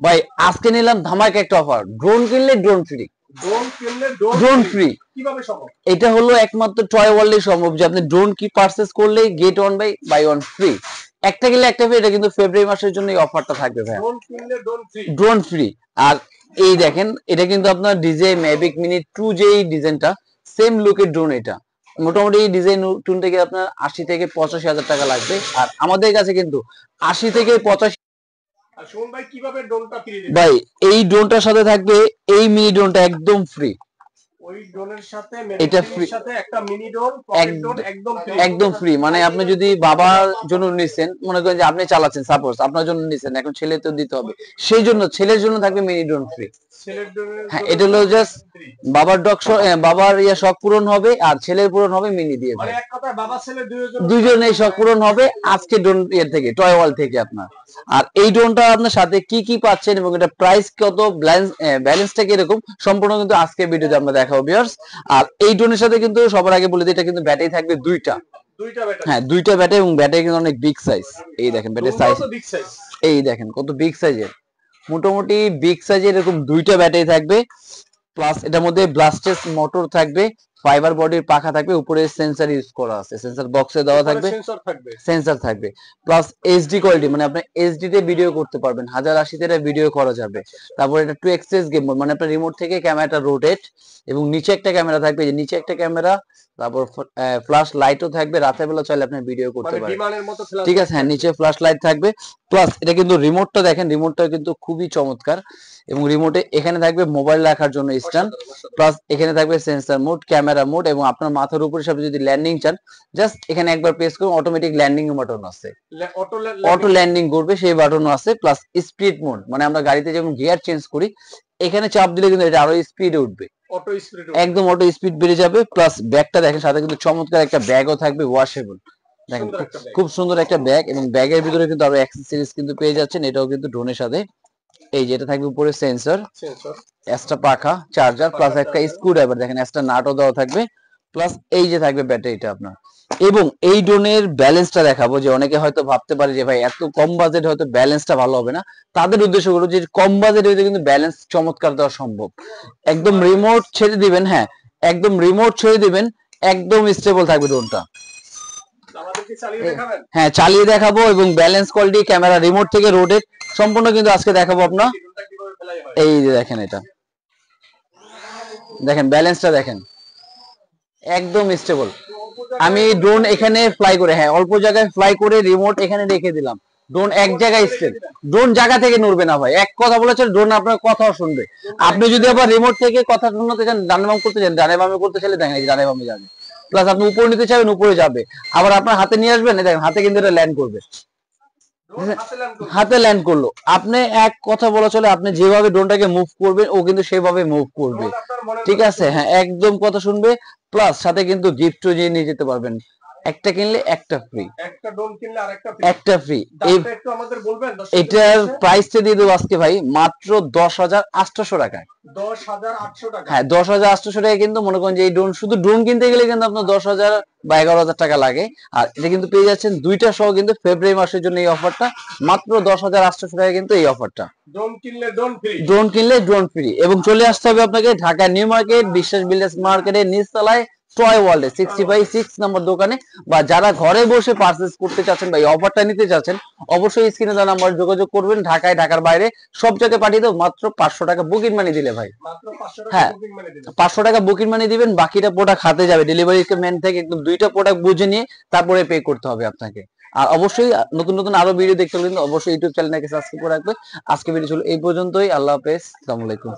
ভাই আজকে নিলাম ধামাকা একটা অফার, ড্রোন কিনলে ড্রোন ফ্রি। ড্রোন ফ্রি কিভাবে সম্ভব? এটা হলো একমাত্র টয় ওয়ার্ল্ডে সম্ভব যে আপনি ড্রোন কি পারচেজ করলে get one buy one free. একটা কিনলে একটা ফ্রি। এটা কিন্তু ফেব্রুয়ারি মাসের জন্য এই অফারটা থাকবে ভাই, ড্রোন ফ্রি। আর এই দেখেন, এটা কিন্তু আপনার ডিজে ম্যাভিক মিনি 2 যে ডিজাইনটা সেম লুকের ড্রোন। এটা মোটামুটি এই ডিজাইন টুন থেকে আপনার 80 থেকে 85 হাজার টাকা লাগবে। আর আমাদের কাছে কিন্তু 80 থেকে 85। ভাই এই ড্রোনটার সাথে থাকবে এই মিনি ড্রোনটা একদম ফ্রি। এটা ফ্রি, একদম ফ্রি। মানে আপনি যদি বাবার জন্য নিছেন, মনে করেন যে আপনি চালাচ্ছেন, সাপোজ আপনার জন্য নিছেন, এখন ছেলে তো দিতে হবে, সেই জন্য ছেলের জন্য থাকবে মিনি ড্রোন ফ্রি। হ্যাঁ, এটা হলো জাস্ট বাবার শখ পূরণ হবে আর ছেলের পূরণ হবে মিনি দিয়ে। মানে এক কথায় বাবা ছেলে দুইজনেই শখ পূরণ হবে আজকে ড্রোন থেকে, টয় ওয়ার্ল্ড থেকে আপনার। আর এই ড্রোনটা আপনার সাথে কি কি পাচ্ছেন এবং এটা প্রাইস কত, ব্যালেন্সটা কিরকম, সম্পূর্ণ কিন্তু আজকে ভিডিওতে আমরা দেখাবো ভিউয়ার্স। আর এই ড্রোনের সাথে কিন্তু সবার আগে বলে দিই, এটা কিন্তু ব্যাটারি থাকবে দুইটা। হ্যাঁ, দুইটা ব্যাটারি, এবং ব্যাটারি কিন্তু অনেক বিগ সাইজ। এই দেখেন ব্যাটারি সাইজ, এই দেখেন কত বিগ সাইজের, মোটামুটি বিগ সাইজের এরকম দুইটা ব্যাটারি থাকবে। প্লাস এটার মধ্যে ব্লাস্টেস মোটর থাকবে, ফাইবার বডির পাখা থাকবে, উপরে সেন্সর ইউজ করা আছে, সেন্সর বক্সে দেওয়া থাকবে, সেন্সর থাকবে। প্লাস এইচডি কোয়ালিটি, মানে আপনি এইচডি তে ভিডিও করতে পারবেন, 1080 তে ভিডিও করা যাবে। তারপর এটা 2xx গেম মোড, মানে আপনার রিমোট থেকে ক্যামেরাটা রোটেট, এবং নিচে একটা ক্যামেরা থাকবে, যে নিচে একটা ক্যামেরা, তারপর ফ্ল্যাশ লাইটও থাকবে, রাতের বেলা চাইলে আপনি ভিডিও করতে পারবেন, ঠিক আছে। হ্যাঁ, নিচে ফ্ল্যাশ লাইট থাকবে। প্লাস এটা কিন্তু রিমোটটা দেখেন, রিমোটটা কিন্তু খুবই চমৎকার, এবং রিমোটে এখানে থাকবে মোবাইল রাখার জন্য স্ট্যান্ড, প্লাস এখানে থাকবে সেন্সর মোড, ক্যামেরা মোড, এবং আপনার মাথার উপরে সাথে যদি ল্যান্ডিং চান, জাস্ট এখানে একবার প্রেস করুন, অটোমেটিক ল্যান্ডিং বাটন আছে, অটো ল্যান্ডিং করবে সেই বাটনও আছে। প্লাস স্পিড মোড, মানে আমরা গাড়িতে যখন গিয়ার চেঞ্জ করি এখানে চাপ দিলে কিন্তু এটা আরো স্পিডে উঠবে, একদম অটো স্পিড বেড়ে যাবে। প্লাস ব্যাগটা দেখেন, সাথে কিন্তু চমৎকার একটা ব্যাগও থাকবে, ওয়াশেবল, দেখেন খুব সুন্দর একটা ব্যাগ, এবং ব্যাগের ভিতরে কিন্তু আরো অ্যাক্সেসরিজ কিন্তু পেয়ে যাচ্ছেন, এটাও কিন্তু ড্রোনের সাথে। এই যেটা থাকবে উপরে সেন্সর, এক্সট্রা পাখা, চার্জার, প্লাস একটা স্ক্রু ড্রাইভার, দেখেন এক্সট্রা নাটও দেওয়া থাকবে। প্লাস এই যে থাকবে ব্যাটারিটা আপনার। এবং এই ড্রোনের ব্যালেন্সটা দেখাবো, যে অনেকে হয়তো ভাবতে পারে যে ভাই এত কম বাজেট হয়তো ব্যালেন্সটা ভালো হবে না, তাদের উদ্দেশ্য হলো যে কম বাজেট হইতে কিন্তু ব্যালেন্স চমৎকার দেওয়া সম্ভব। একদম রিমোট ছেড়ে দিবেন, হ্যাঁ একদম রিমোট ছেড়ে দিবেন, একদম স্টেবল থাকবে ড্রোনটা। হ্যাঁ, চালিয়ে দেখাবো, এবং ব্যালেন্স কোয়ালিটি, ক্যামেরা রিমোট থেকে রোটেট, সম্পূর্ণ কিন্তু আজকে দেখাবো আপনার। এই যে দেখেন, এটা দেখেন ব্যালেন্সটা দেখেন, একদম স্টেবল। আমি ড্রোন এখানে ফ্লাই করে, হ্যাঁ অল্প জায়গায় ফ্লাই করে রিমোট এখানে রেখে দিলাম, ড্রোন এক জায়গায় স্টেবল, ড্রোন জায়গা থেকে নড়বে না ভাই, এক কথা বলেছে ড্রোন আপনার কথাও শুনবে। আপনি যদি আবার রিমোট থেকে কথা শুনতে চান, ডানে বাম করতে চান, ডানে বামে করতে চাইলে দেখেন ডানে বামে যাবে। প্লাস আপনি উপরে নিতে চাইবেন, উপরে যাবে। আবার আপনার হাতে নিয়ে আসবেন, দেখেন হাতে কিন্তু এটা ল্যান্ড করবে, হাতে ল্যান্ড করলো। আপনি এক কথা বলা চলে, আপনি যেভাবে ড্রোনটাকে মুভ করবেন ও কিন্তু সেভাবে মুভ করবে, ঠিক আছে। হ্যাঁ, একদম কথা শুনবে। প্লাস সাথে কিন্তু গিফটও নিয়ে যেতে পারবেন, একটা কিনলে একটা ফ্রি, একটা ড্রোন কিনলে আরেকটা ফ্রি, একটা ফ্রি। একটু আমাদের বলবেন এটার প্রাইসটা দিয়ে দেব আজকে ভাই মাত্র 10,800 টাকায়। 10,800 টাকা, হ্যাঁ 10,800 টাকা। কিন্তু মনে করেন যে এই ড্রোন, শুধু ড্রোন কিনতে গেলে কিন্তু আপনার 10,000 বা 11,000 টাকা লাগে। আর এটা কিন্তু পেয়ে যাচ্ছেন দুইটা সহ, কিন্তু ফেব্রুয়ারি মাসের জন্য এই অফারটা মাত্র 10,800 টাকা, কিন্তু এই অফারটা ড্রোন কিনলে ড্রোন ফ্রি, ড্রোন কিনলে ড্রোন ফ্রি। এবং চলে আসতে হবে আপনাকে ঢাকা নিউ মার্কেট, বিশ্বাস বিল্ডার্স মার্কেটের নিচতলায় টয় ওয়ার্ল্ডে 60/6 নম্বর দোকানে। বা যারা ঘরে বসে পারচেজ করতে চাচ্ছেন বা এই অফারটা নিতে চাচ্ছেন, অবশ্যই স্ক্রিনে দেওয়া নাম্বার যোগাযোগ করবেন। ঢাকায়, ঢাকার বাইরে সব জায়গায় পাঠিয়ে দেবো মাত্র 500 টাকা বুকিং মানি দিলে ভাই, হ্যাঁ 500 টাকা বুকিং মানি দিবেন, বাকিটা প্রোডাক্ট হাতে যাবে ডেলিভারি ম্যান থেকে। একদম দুইটা প্রোডাক্ট বুঝে নিয়ে তারপরে পে করতে হবে আপনাকে। আর অবশ্যই নতুন নতুন আরো ভিডিও দেখতে হলে কিন্তু অবশ্যই ইউটিউব চ্যানেলটাকে সাবস্ক্রাইব করে রাখবে। আজকে ভিডিও ছিল এই পর্যন্তই, আল্লাহ হাফেজ, আসসালামু আলাইকুম।